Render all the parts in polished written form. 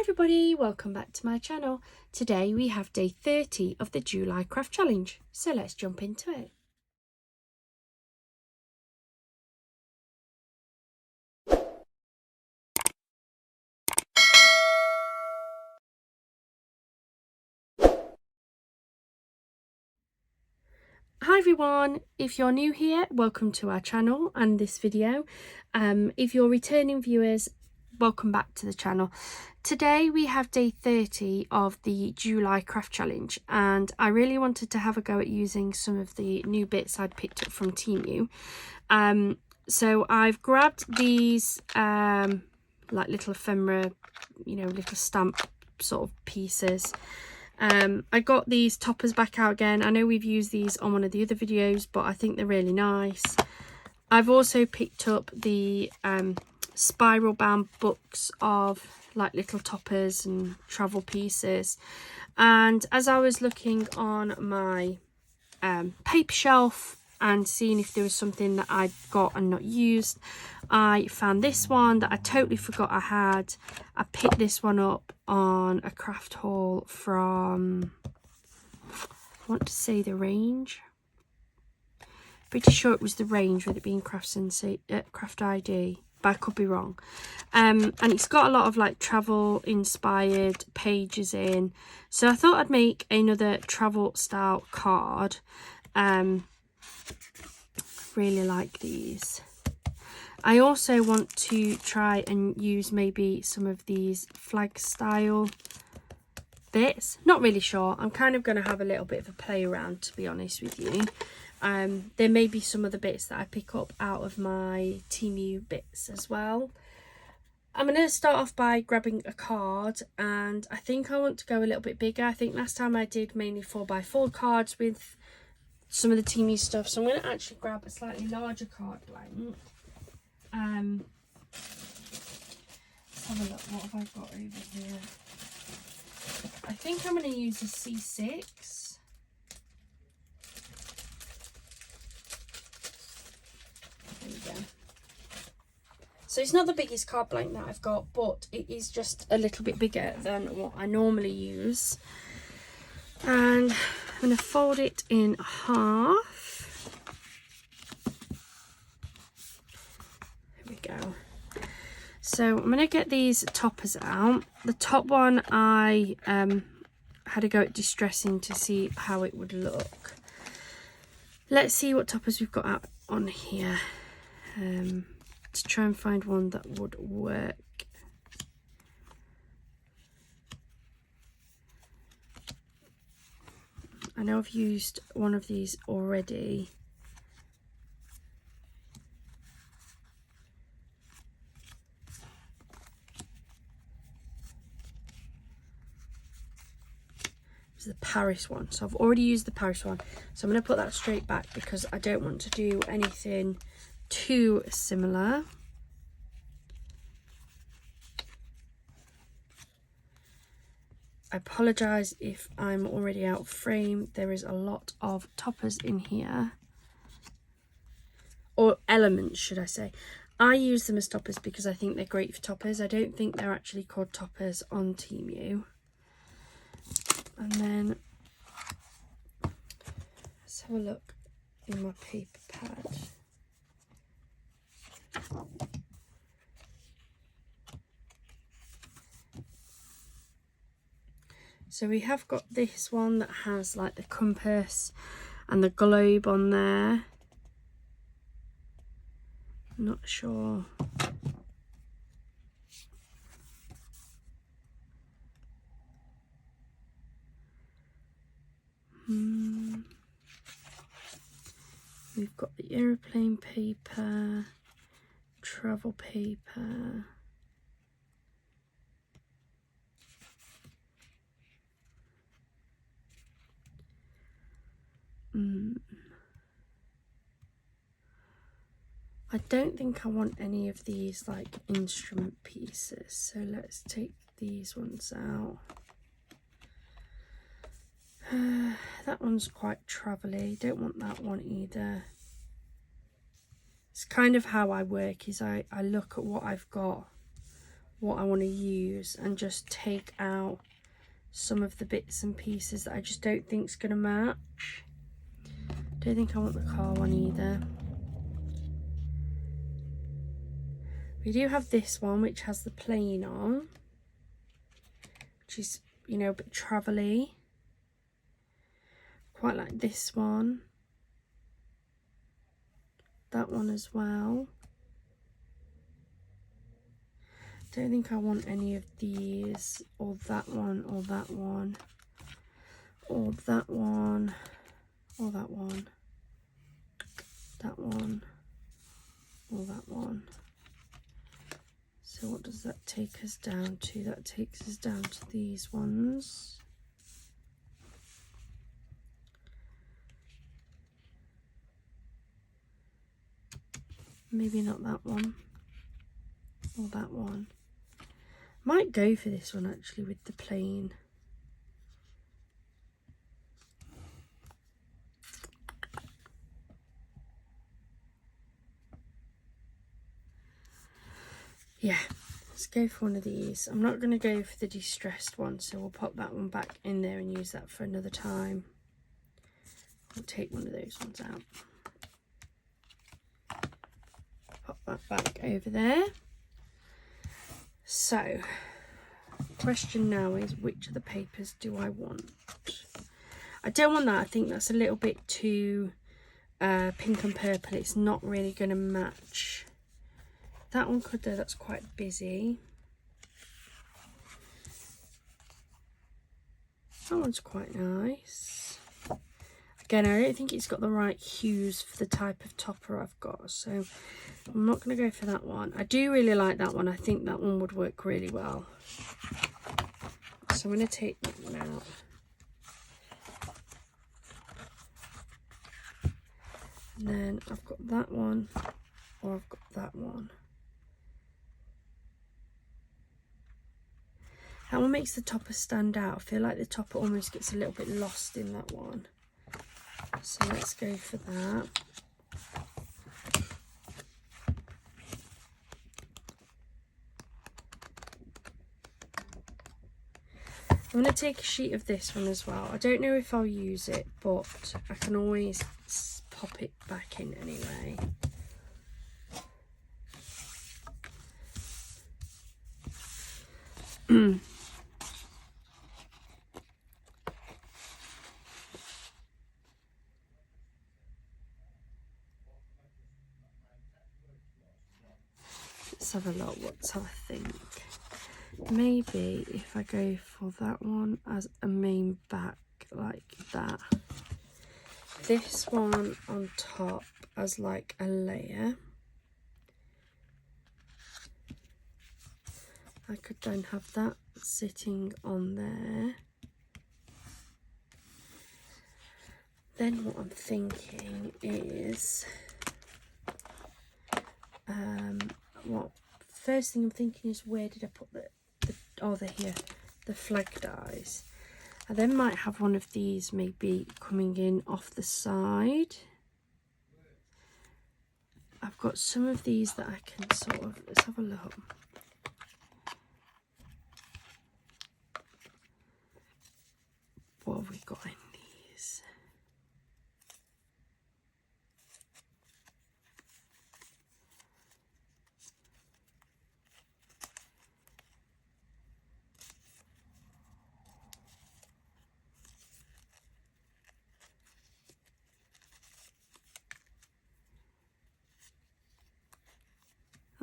everybody, welcome back to my channel. Today we have day 30 of the July craft challenge, so let's jump into it. Hi everyone, if you're new here, welcome to our channel and this video. If you're returning viewers, welcome back to the channel. Today we have day 30 of the July craft challenge, and I really wanted to have a go at using some of the new bits I'd picked up from Temu. So I've grabbed these like little ephemera, little stamp sort of pieces. I got these toppers back out again. I know we've used these on one of the other videos, but I think they're really nice. I've also picked up the spiral bound books of like little toppers and travel pieces, and as I was looking on my paper shelf and seeing if there was something that I'd got and not used, I found this one that I totally forgot I had. I picked this one up on a craft haul from, I want to say the Range. Pretty sure it was the Range, with it being Craft ID, but I could be wrong. And it's got a lot of like travel inspired pages in, so I thought I'd make another travel style card. Really like these. I also want to try and use maybe some of these flag style bits. Not really sure. I'm kind of going to have a little bit of a play around, to be honest with you. There may be some of the bits that I pick up out of my Temu bits as well. I'm going to start off by grabbing a card, and I think I want to go a little bit bigger. I think last time I did mainly 4x4 cards with some of the Temu stuff, so I'm going to actually grab a slightly larger card blank. Let's have a look. What have I got over here? I think I'm going to use a C6. There we go. So it's not the biggest card blank that I've got, but it is just a little bit bigger than what I normally use. And I'm going to fold it in half. There we go. So I'm going to get these toppers out. The top one I had to go at distressing to see how it would look. Let's see what toppers we've got out on here, to try and find one that would work. I know I've used one of these already. It's the Paris one. So I've already used the Paris one. So I'm going to put that straight back because I don't want to do anything too similar. I apologise if I'm already out of frame. There is a lot of toppers in here, or elements should I say. I use them as toppers because I think they're great for toppers. I don't think they're actually called toppers on Temu. And then let's have a look in my paper pad. So we have got this one that has like the compass and the globe on there. Not sure. We've got the aeroplane paper, travel paper. I don't think I want any of these like instrument pieces, so let's take these ones out. That one's quite travel-y. Don't want that one either. It's kind of how I work, is I look at what I've got what I want to use and just take out some of the bits and pieces that I just don't think is going to match. Don't think I want the car one either. We do have this one which has the plain on, which is, you know, a bit travel-y. Quite like this one. That one as well. Don't think I want any of these, or that one, or that one, or that one, or that one, that one, or that one. So what does that take us down to? That takes us down to these ones. Maybe not that one, or that one. Might go for this one actually with the plain. Yeah, let's go for one of these. I'm not going to go for the distressed one, so we'll pop that one back in there and use that for another time. We'll take one of those ones out. Pop that back over there. So, question now is, which of the papers do I want? I don't want that. I think that's a little bit too pink and purple. It's not really going to match. That one could, though. That's quite busy. That one's quite nice. Again, I don't think it's got the right hues for the type of topper I've got, so I'm not going to go for that one. I do really like that one. I think that one would work really well. So I'm going to take that one out. And then I've got that one, or I've got that one. That one makes the topper stand out. I feel like the topper almost gets a little bit lost in that one. So let's go for that. I'm going to take a sheet of this one as well. I don't know if I'll use it, but I can always pop it back in anyway. Let's have a look. What's I think? Maybe if I go for that one as a main back like that, this one on top as like a layer. I could then have that sitting on there. Then what I'm thinking is, first thing I'm thinking is, where did I put oh, they're here, the flag dies. I then might have one of these maybe coming in off the side. I've got some of these that I can sort of, let's have a look. What have we got in these?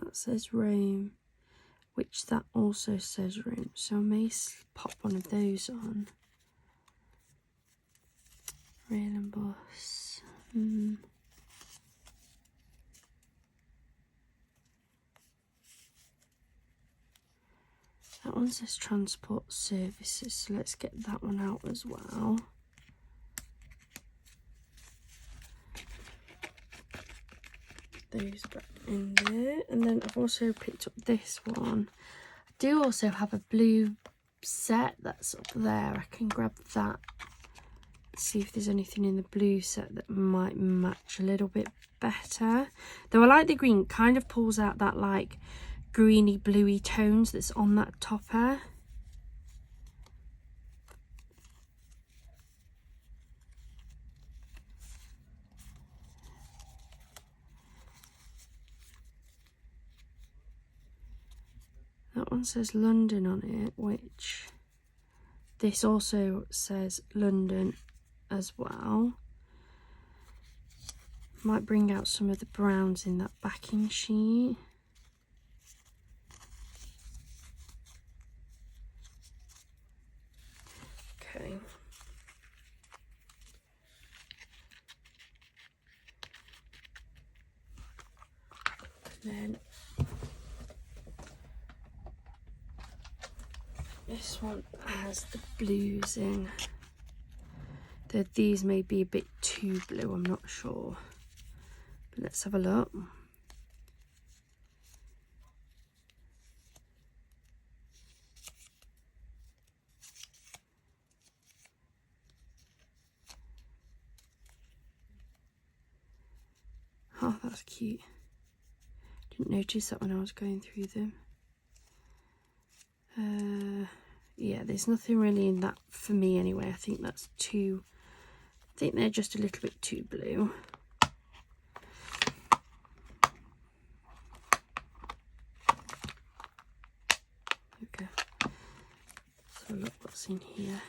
That says Rome, which that also says Rome, so I may pop one of those on. Rail and bus. That one says transport services, so let's get that one out as well. Those back in there, and then I've also picked up this one. I do also have a blue set that's up there. I can grab that. See if there's anything in the blue set that might match a little bit better. Though I like the green, kind of pulls out that like greeny bluey tones that's on that topper. That one says London on it, which this also says London as well. Might bring out some of the browns in that backing sheet. Okay. And then this one has the blues in. These may be a bit too blue, I'm not sure. But let's have a look. Oh, that's cute. Didn't notice that when I was going through them. Yeah, there's nothing really in that for me anyway. I think that's too... I think they're just a little bit too blue. Okay. So look what's in here.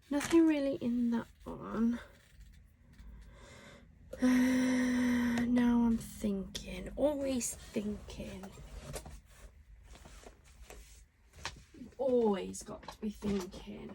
Nothing really in that one. Now I'm thinking, always thinking. You've always got to be thinking.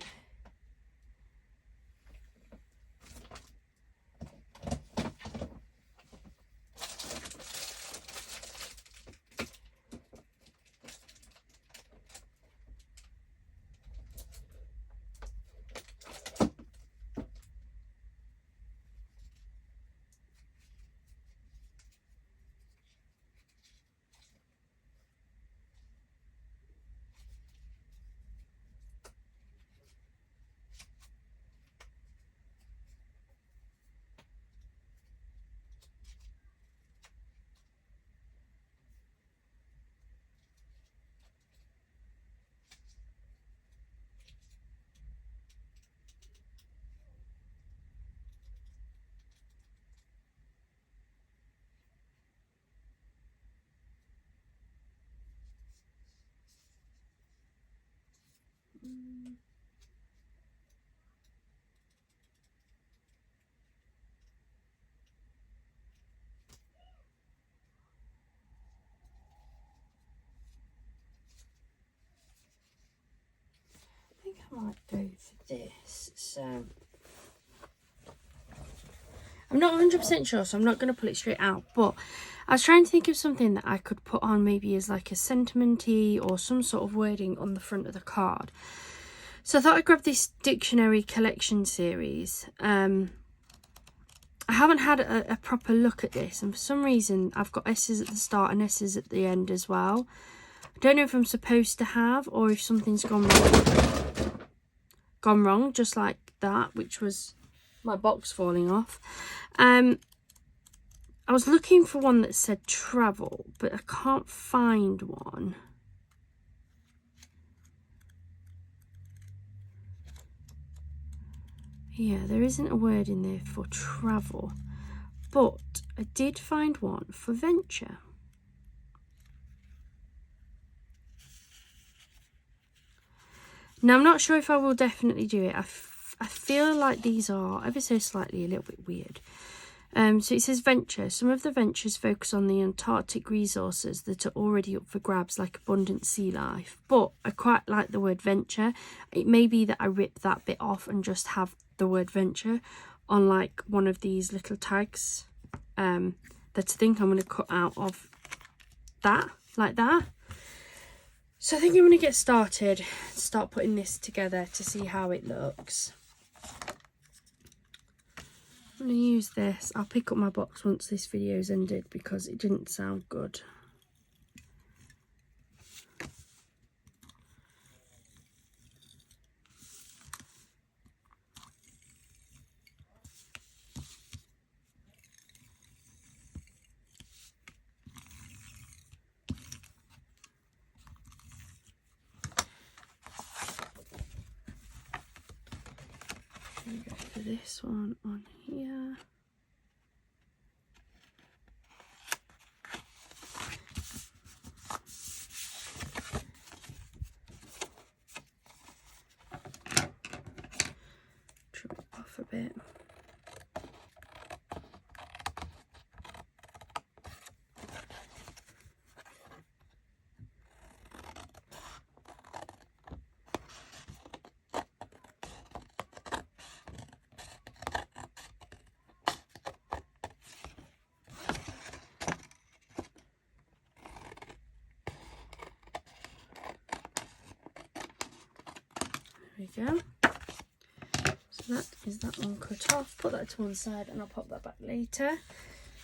I think I might go for this. So I'm not 100% sure, so I'm not going to pull it straight out, but I was trying to think of something that I could put on maybe as like a sentimenty or some sort of wording on the front of the card. So I thought I'd grab this dictionary collection series. I haven't had a proper look at this, and for some reason I've got S's at the start and S's at the end as well. I don't know if I'm supposed to have, or if something's gone wrong, just like that, which was my box falling off. I was looking for one that said travel, but I can't find one. Yeah, there isn't a word in there for travel, but I did find one for venture. Now, I'm not sure if I will definitely do it. I feel like these are ever so slightly a little bit weird. So it says venture. Some of the ventures focus on the Antarctic resources that are already up for grabs, like abundant sea life. But I quite like the word venture. It may be that I rip that bit off and just have the word venture on like one of these little tags. That I think I'm going to cut out of that, like that. So I think I'm going to get started, start putting this together to see how it looks. I'm going to use this. I'll pick up my box once this video's ended because it didn't sound good. Go for this one on here. Trim it off a bit. There we go. So that is that one cut off. Put that to one side and I'll pop that back later.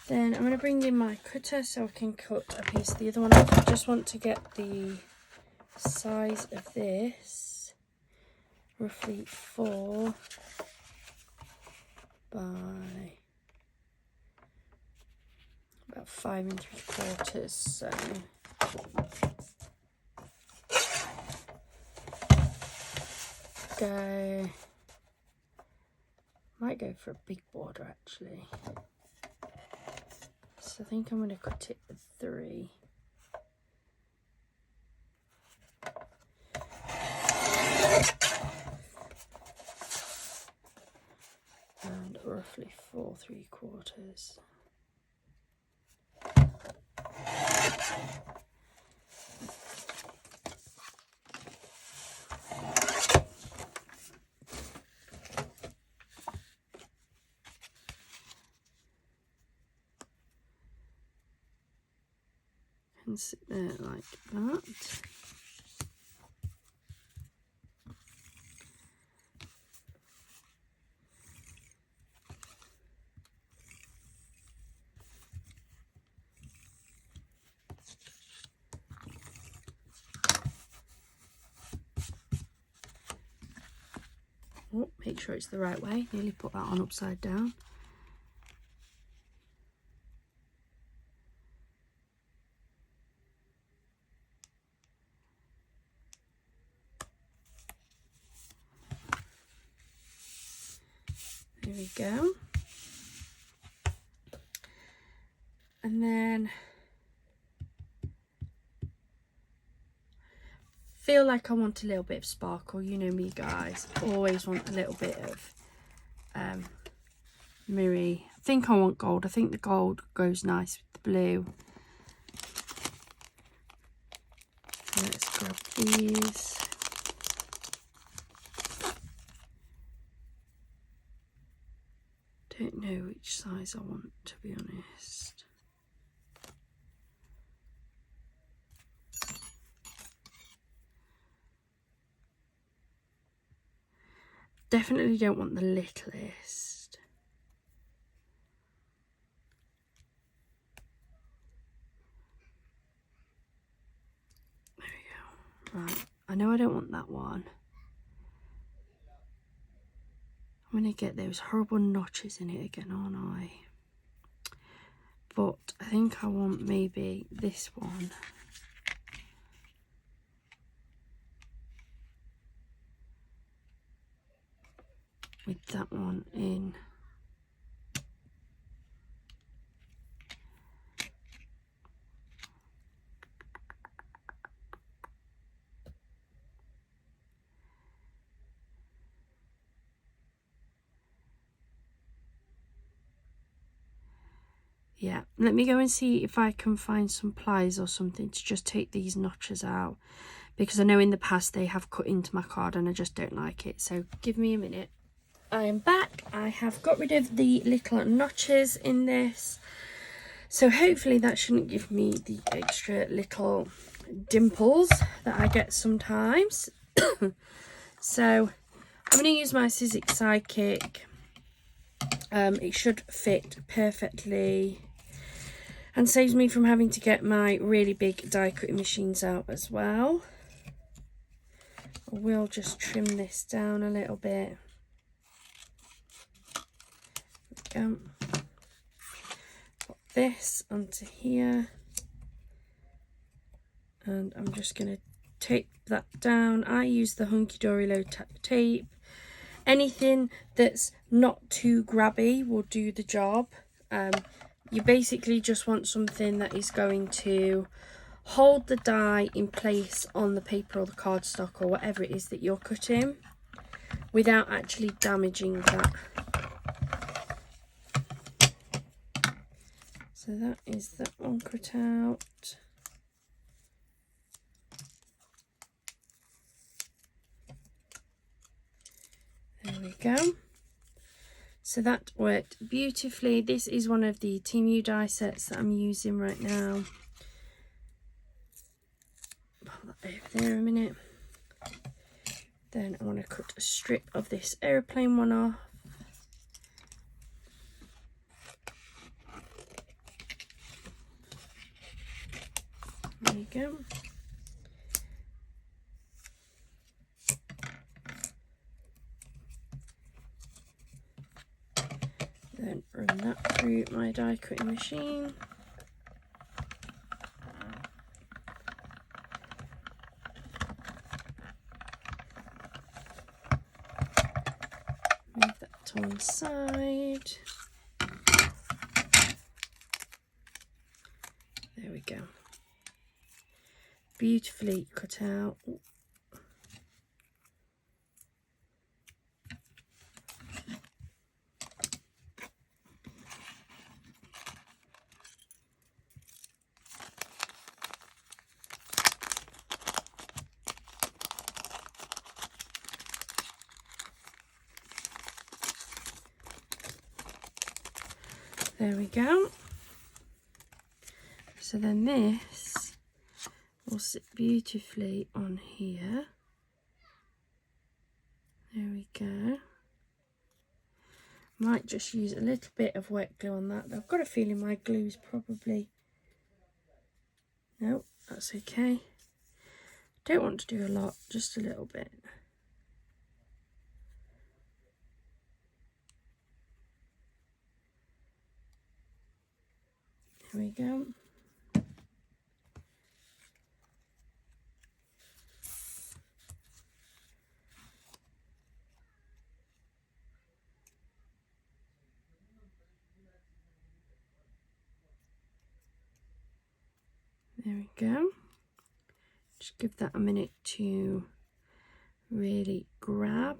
Then I'm going to bring in my cutter so I can cut a piece of the other one off. I just want to get the size of this, roughly 4 by about 5 3/4. So might go for a big border actually. So I think I'm going to cut it with 3. And roughly 4 3/4. And sit there like that. Oh, make sure it's the right way. Nearly put that on upside down. There we go. And then feel like I want a little bit of sparkle. You know me guys, always want a little bit of mirror. I think I want gold. I think the gold goes nice with the blue. So let's grab these. Don't know which size I want, to be honest. Definitely don't want the littlest. There we go. Right, I know I don't want that one. I'm going to get those horrible notches in it again, aren't I? But I think I want maybe this one. With that one in. Yeah, let me go and see if I can find some pliers or something to just take these notches out, because I know in the past they have cut into my card and I just don't like it. So give me a minute. I am back. I have got rid of the little notches in this, so hopefully that shouldn't give me the extra little dimples that I get sometimes. So I'm going to use my Sizzix Sidekick. It should fit perfectly and saves me from having to get my really big die cutting machines out as well. I will just trim this down a little bit. There we go. Put this onto here, and I'm just going to tape that down. I use the Hunkydory low tape. Anything that's not too grabby will do the job. You basically just want something that is going to hold the die in place on the paper or the cardstock or whatever it is that you're cutting without actually damaging that. So that is that one cut out. There we go. So that worked beautifully. This is one of the Temu die sets that I'm using right now. Put that over there a minute. Then I want to cut a strip of this aeroplane one off. There you go. Then run that through my die cutting machine. Move that to one side. There we go. Beautifully cut out. There we go. So then this will sit beautifully on here. There we go. Might just use a little bit of wet glue on that. I've got a feeling my glue's probably... No, that's okay. Don't want to do a lot, just a little bit. There we go. There we go. Just give that a minute to really grab.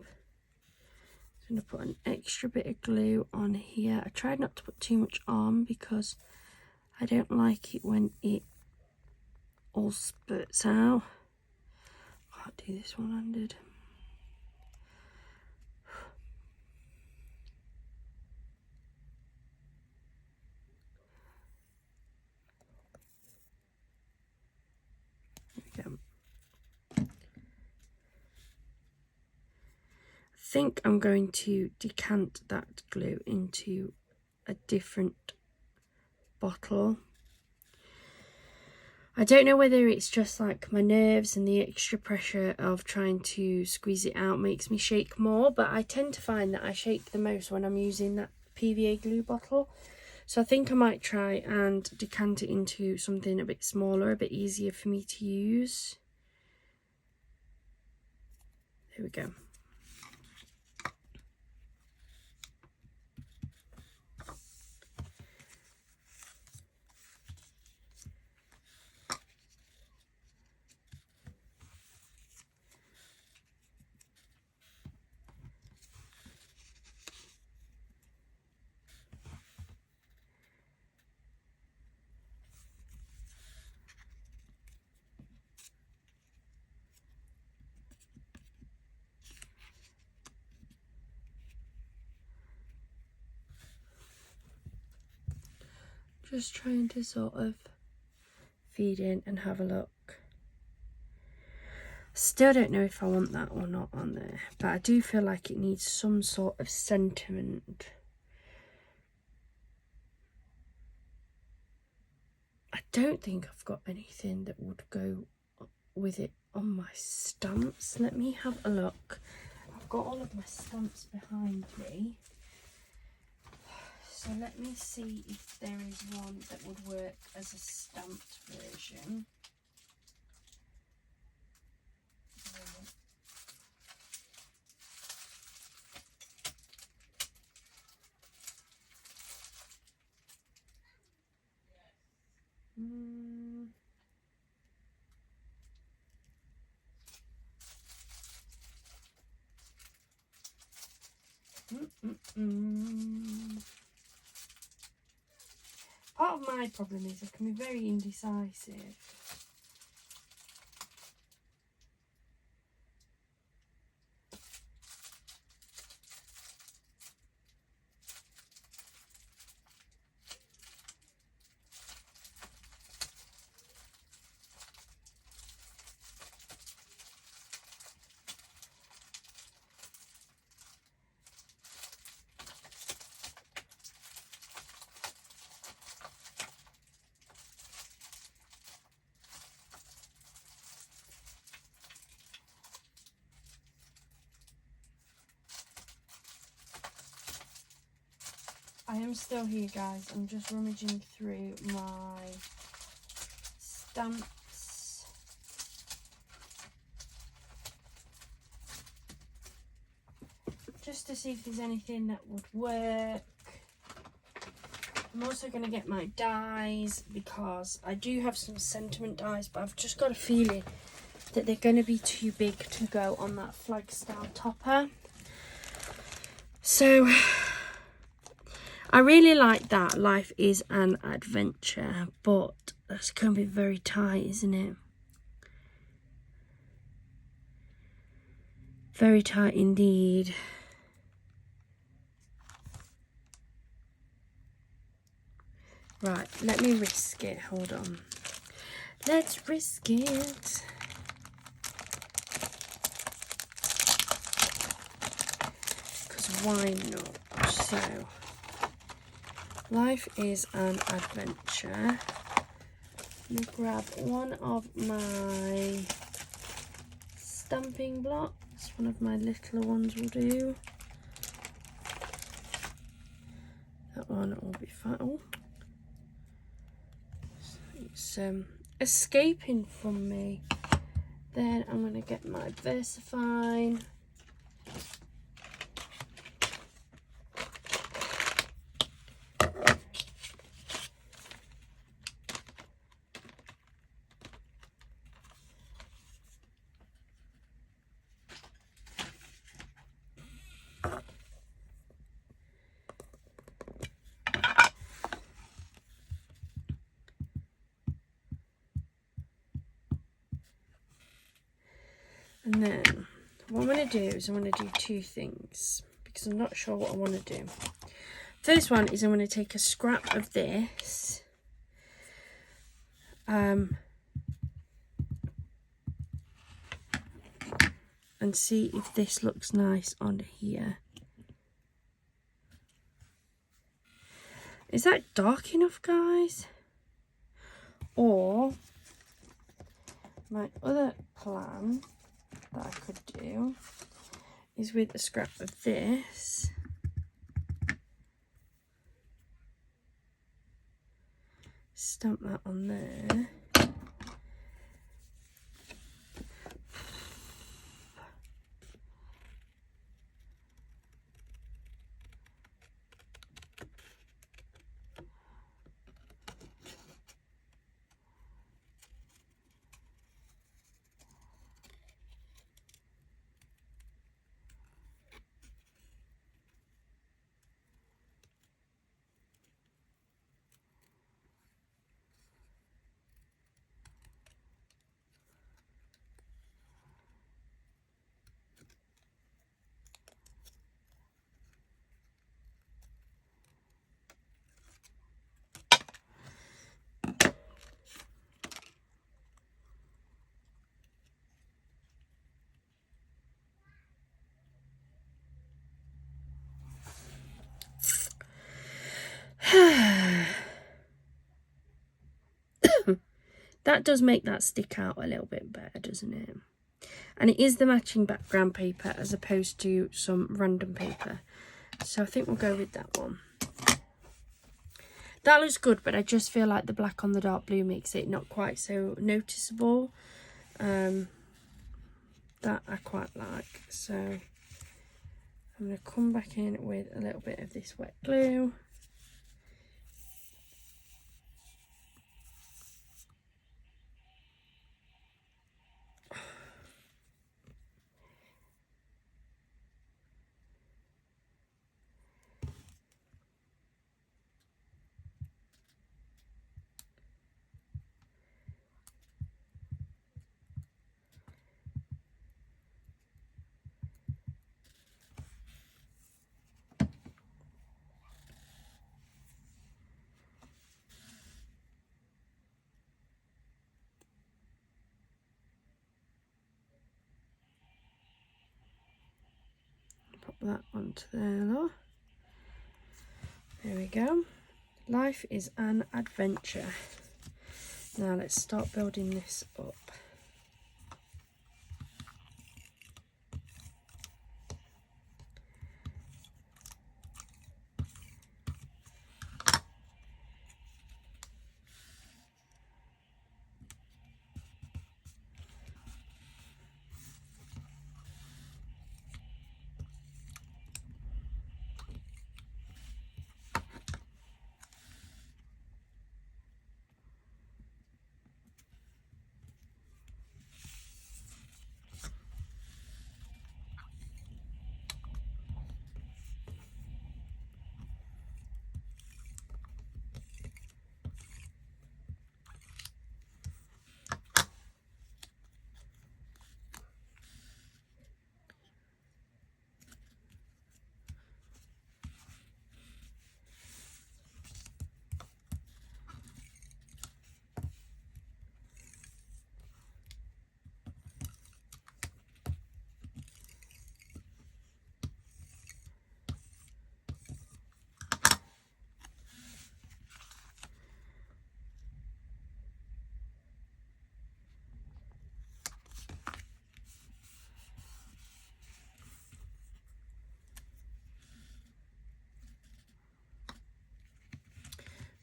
I'm going to put an extra bit of glue on here. I tried not to put too much on because I don't like it when it all spurts out. Can't do this one-handed. There we go. I think I'm going to decant that glue into a different bottle. I don't know whether it's just like my nerves and the extra pressure of trying to squeeze it out makes me shake more, but I tend to find that I shake the most when I'm using that PVA glue bottle. So I think I might try and decant it into something a bit smaller, a bit easier for me to use. There we go. Just trying to sort of feed in and have a look. Still don't know if I want that or not on there, but I do feel like it needs some sort of sentiment. I don't think I've got anything that would go with it on my stamps. Let me have a look. I've got all of my stamps behind me. So let me see if there is one that would work as a stamped version. Part of my problem is I can be very indecisive. I am still here, guys. I'm just rummaging through my stamps. Just to see if there's anything that would work. I'm also going to get my dies because I do have some sentiment dies, but I've just got a feeling that they're going to be too big to go on that flag style topper. So I really like that. Life is an adventure, but that's going to be very tight, isn't it? Very tight indeed. Right, let me risk it. Hold on. Let's risk it. Because why not? So, life is an adventure. Let me grab one of my stamping blocks. One of my littler ones will do. That one will be fine. Oh. It's escaping from me. Then I'm going to get my VersaFine. And then what I'm going to do is I'm going to do two things because I'm not sure what I want to do. First one is I'm going to take a scrap of this and see if this looks nice on here. Is that dark enough, guys? Or my other plan that I could do is with a scrap of this, stamp that on there, That does make that stick out a little bit better, doesn't it? And it is the matching background paper as opposed to some random paper. So I think we'll go with that one. That looks good, but I just feel like the black on the dark blue makes it not quite so noticeable. That I quite like. So I'm going to come back in with a little bit of this wet glue. Pop that onto there, look. There we go. Life is an adventure. Now let's start building this up.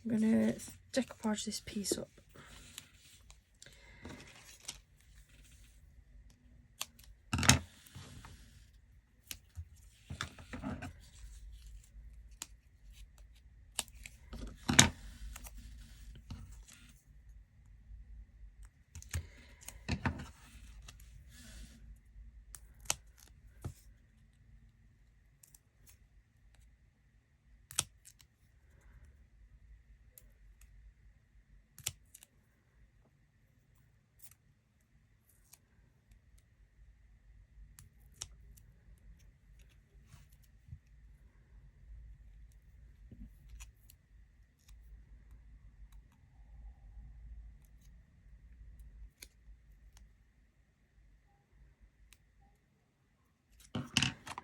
I'm going to decoupage this piece up.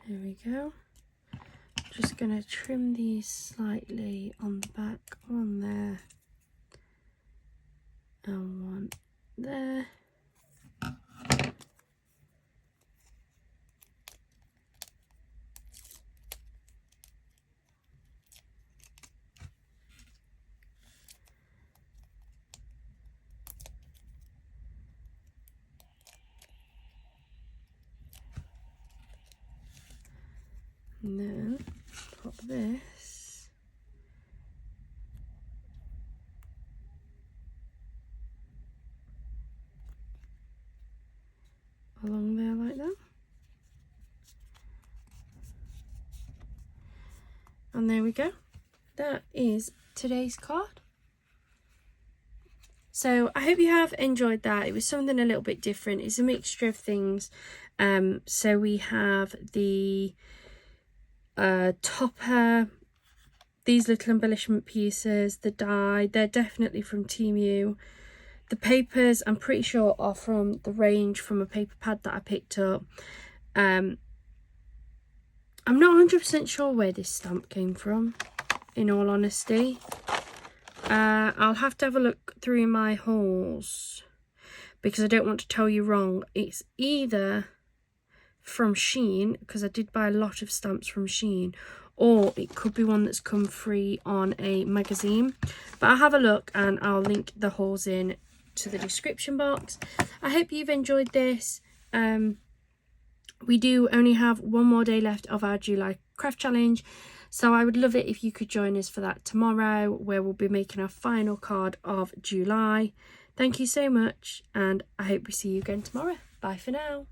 There we go. Just going to trim these slightly on the back, one there and one there. And then pop this along there like that. And there we go. That is today's card. So I hope you have enjoyed that. It was something a little bit different. It's a mixture of things. So we have the topper, these little embellishment pieces, the die, they're definitely from Temu. The papers, I'm pretty sure, are from the range from a paper pad that I picked up. I'm not 100% sure where this stamp came from, in all honesty. I'll have to have a look through my hauls because I don't want to tell you wrong. It's either from Shein, because I did buy a lot of stamps from Shein, or it could be one that's come free on a magazine. But I'll have a look and I'll link the hauls in to the description box. I hope you've enjoyed this. We do only have one more day left of our July craft challenge, so I would love it if you could join us for that tomorrow, where we'll be making our final card of July. Thank you so much, and I hope we see you again tomorrow. Bye for now.